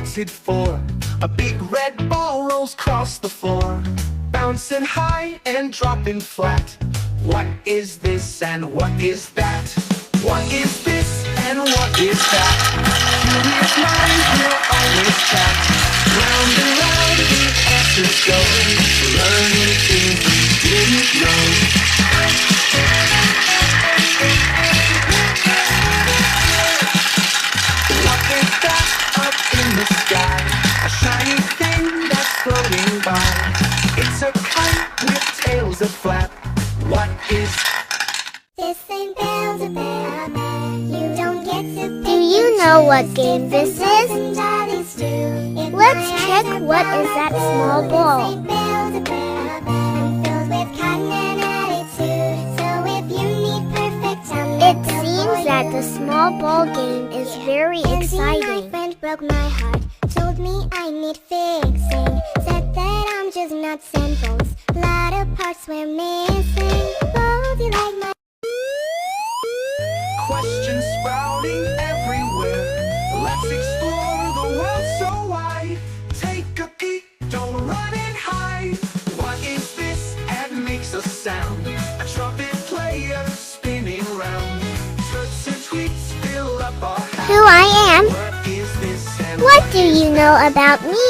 what's it for? A big red ball rolls across the floor, bouncing high and dropping flat. What is this and what is that? What is this and what is that? Curious minds will always chat. Round and round the answers go, learning things we didn't know. What is that up in the sky? A shiny thing that's floating by. It's a kite with tails that flap. What is this? Ain't Build-A-Bear. You don't get to. Do you know what game this is? Let's check what is that small ball. It seems that the small ball game is very exciting. My friend broke my heart, told me I need fixing, said that I'm just nuts and bolts, lot of parts were missing. Oh, do you like my questions sprouting everywhere? Let's explore the world so wide. Take a peek, don't run and hide. What is this and makes a sound? A trumpet player spinning round. Turks and tweets fill up our house. Who I am? What is this and What do you know about me?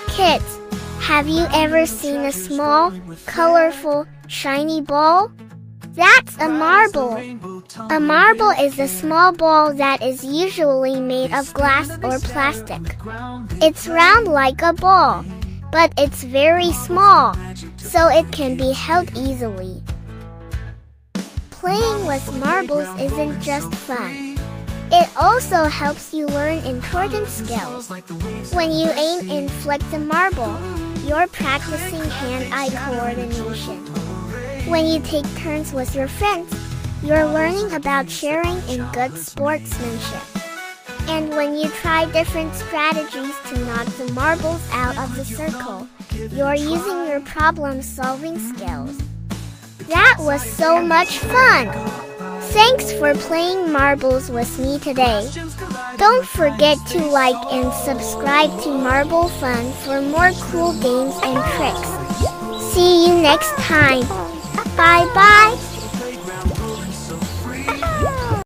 Kids, have you ever seen a small, colorful, shiny ball? That's a marble. A marble is a small ball that is usually made of glass or plastic. It's round like a ball, but it's very small, so it can be held easily. Playing with marbles isn't just fun. It also helps you learn important skills. When you aim and flick the marble, you're practicing hand-eye coordination. When you take turns with your friends, you're learning about sharing and good sportsmanship. And when you try different strategies to knock the marbles out of the circle, you're using your problem-solving skills. That was so much fun! Thanks for playing marbles with me today. Don't forget to like and subscribe to Marble Fun for more cool games and tricks. See you next time. Bye-bye.